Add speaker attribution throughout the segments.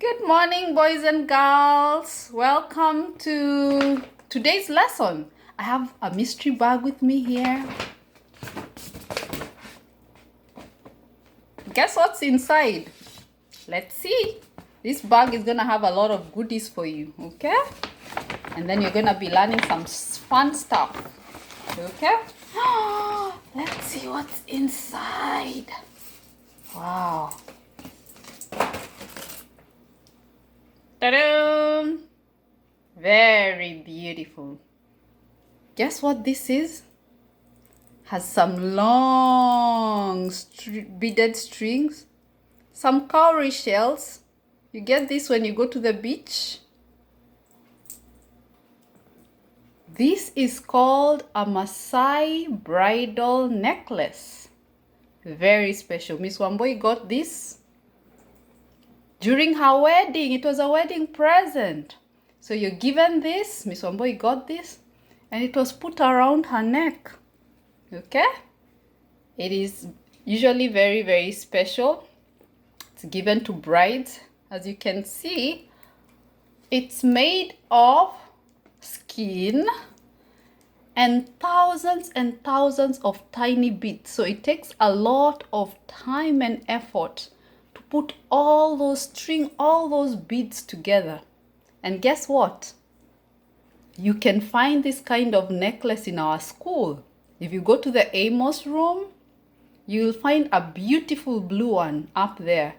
Speaker 1: Good morning, boys and girls. Welcome to today's lesson. I have a mystery bag with me here. Guess what's inside? Let's see. This bag is gonna have a lot of goodies for you, okay? And then you're gonna be learning some fun stuff, okay? Let's see what's inside. Wow. Ta-da! Very beautiful. Guess what this is? Has some long beaded strings, some cowrie shells. You get this when you go to the beach. This is called a Masai bridal necklace. Very special. Miss Wamboi got this during her wedding. It was a wedding present. So you're given this. Miss Wamboi got this. And it was put around her neck. Okay? It is usually very, very special. It's given to brides. As you can see, it's made of skin and thousands of tiny beads. So it takes a lot of time and effort to put all those beads together. And guess what? You can find this kind of necklace in our school. If you go to the Amos room, you'll find a beautiful blue one up there.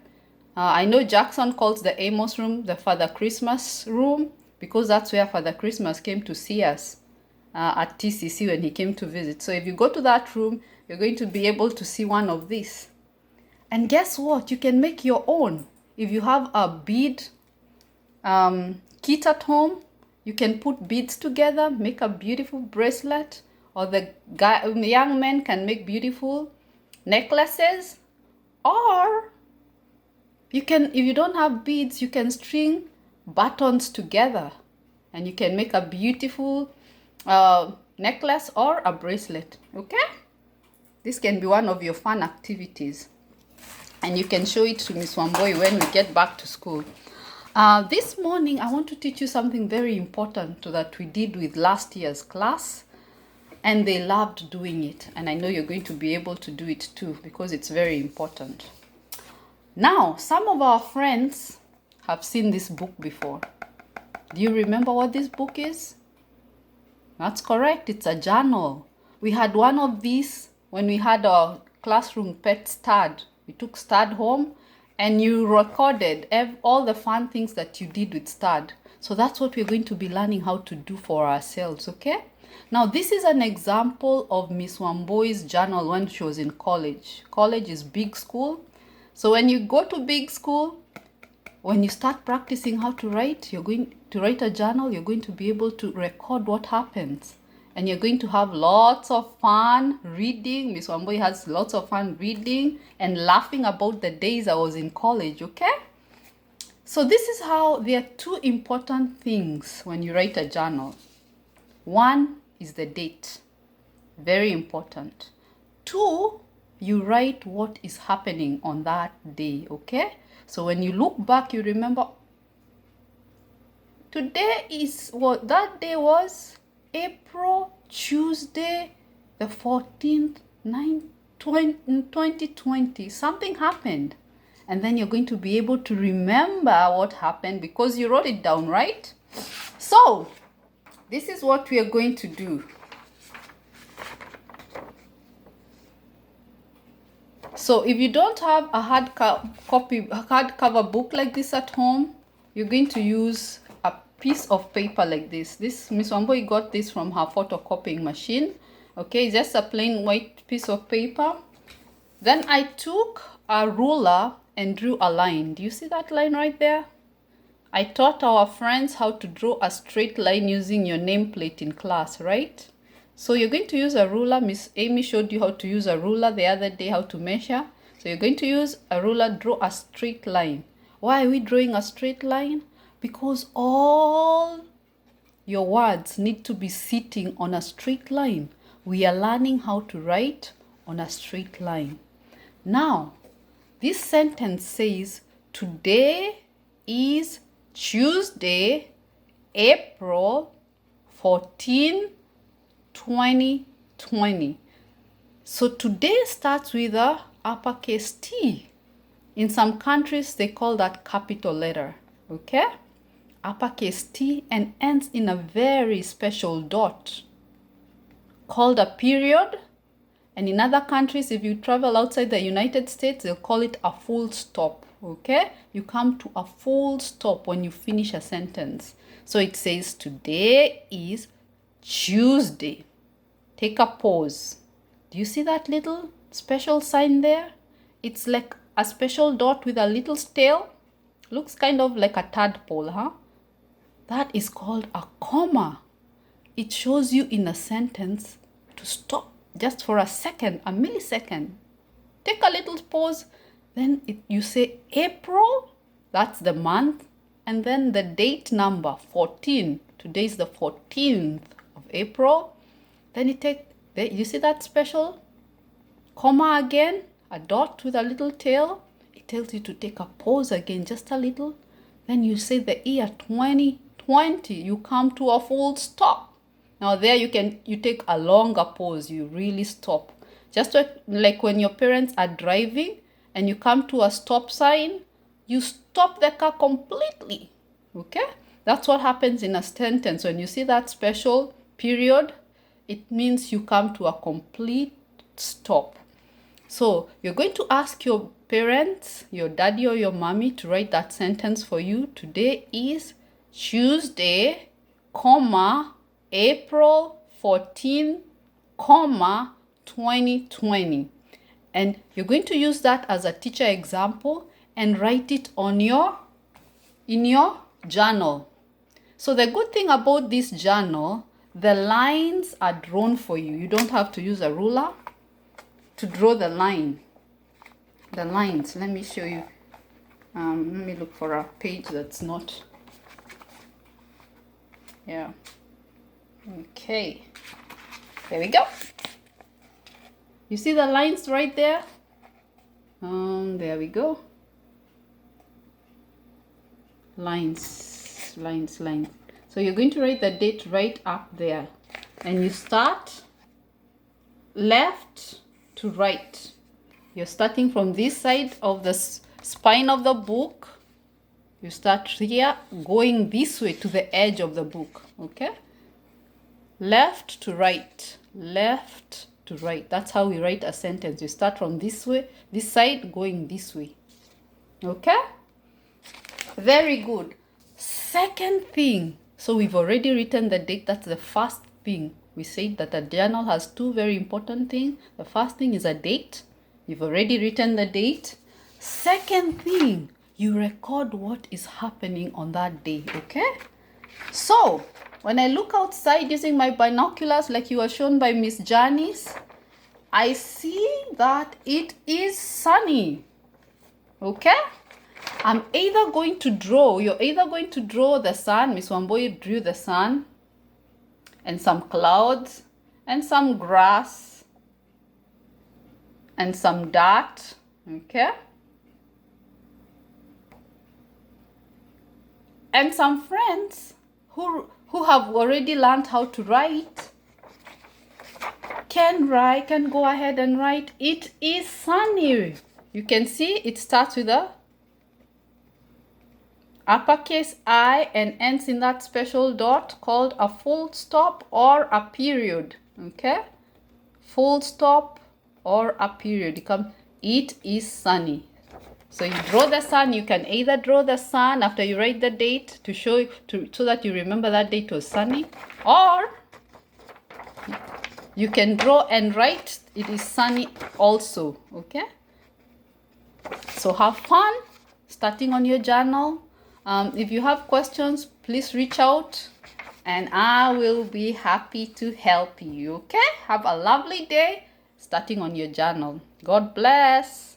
Speaker 1: I know Jackson calls the Amos room the Father Christmas room because that's where Father Christmas came to see us at TCC when he came to visit. So if you go to that room, you're going to be able to see one of these. And guess what? You can make your own. If you have a bead kit at home, you can put beads together, make a beautiful bracelet, or the young men can make beautiful necklaces. Or you can, if you don't have beads, you can string buttons together and you can make a beautiful necklace or a bracelet. Okay? This can be one of your fun activities. And you can show it to Miss Wamboi when we get back to school. This morning, I want to teach you something very important that we did with last year's class. And they loved doing it. And I know you're going to be able to do it too because it's very important. Now, some of our friends have seen this book before. Do you remember what this book is? That's correct. It's a journal. We had one of these when we had our classroom pet stud. We took stud home and you recorded all the fun things that you did with stud. So that's what we're going to be learning how to do for ourselves, okay? Now, this is an example of Miss Wamboi's journal when she was in college. College is big school. So when you go to big school, when you start practicing how to write, you're going to write a journal, you're going to be able to record what happens. And you're going to have lots of fun reading. Miss Wamboi has lots of fun reading and laughing about the days I was in college, okay? So this is how there are two important things when you write a journal. One is the date. Very important. Two, you write what is happening on that day, okay? So when you look back, you remember today is what that day was. April, Tuesday, the 14th, 2020. Something happened. And then you're going to be able to remember what happened because you wrote it down, right? So, this is what we are going to do. So if you don't have a hardcover book like this at home, you're going to use a piece of paper like this. This Miss Wamboi got this from her photocopying machine. Okay, just a plain white piece of paper. Then I took a ruler and drew a line. Do you see that line right there? I taught our friends how to draw a straight line using your nameplate in class, right? So you're going to use a ruler. Miss Amy showed you how to use a ruler the other day, how to measure. So you're going to use a ruler, draw a straight line. Why are we drawing a straight line? Because all your words need to be sitting on a straight line. We are learning how to write on a straight line. Now, this sentence says, today is Tuesday, April 14, 2020. So today starts with a uppercase T. In some countries, they call that capital letter, okay? Uppercase T, and ends in a very special dot called a period. And in other countries, if you travel outside the United States, they'll call it a full stop, okay? You come to a full stop when you finish a sentence. So it says, today is Tuesday. Take a pause. Do you see that little special sign there? It's like a special dot with a little tail. Looks kind of like a tadpole, huh? That is called a comma. It shows you in a sentence to stop just for a second, a millisecond. Take a little pause. Then you say April, that's the month, and then the date number, 14. Today is the 14th of April. Then you see that special comma again, a dot with a little tail. It tells you to take a pause again, just a little. Then you say the year 2020. You come to a full stop. Now there you take a longer pause. You really stop. Just like when your parents are driving and you come to a stop sign, you stop the car completely. Okay? That's what happens in a sentence. When you see that special period, it means you come to a complete stop. So you're going to ask your parents, your daddy or your mommy, to write that sentence for you. Today is Tuesday, comma, April 14, comma, 2020. And you're going to use that as a teacher example and write it in your journal. So the good thing about this journal, the lines are drawn for you. You don't have to use a ruler to draw the lines. Let me show you. Let me look for a page that's not. Yeah. Okay. There we go. You see the lines right there? There we go. Lines. So you're going to write the date right up there. And you start left to right. You're starting from this side of the spine of the book. You start here, going this way to the edge of the book. Okay? Left to right. Left to right. That's how we write a sentence. You start from this way, this side, going this way. Okay? Very good. Second thing. So we've already written the date. That's the first thing. We said that a journal has two very important things. The first thing is a date. You've already written the date. Second thing, you record what is happening on that day. Okay? So, when I look outside using my binoculars like you were shown by Miss Janice, I see that it is sunny. Okay? You're either going to draw the sun. Miss Wamboi drew the sun and some clouds and some grass and some dirt. Okay? And some friends who have already learned how to write can go ahead and write, it is sunny. You can see it starts with a uppercase I and ends in that special dot called a full stop or a period. Okay? Full stop or a period. It is sunny. So you draw the sun. You can either draw the sun after you write the date to show so that you remember that date was sunny, or you can draw and write it is sunny also. Okay? So have fun starting on your journal. If you have questions, please reach out and I will be happy to help you. Okay? Have a lovely day starting on your journal. God bless.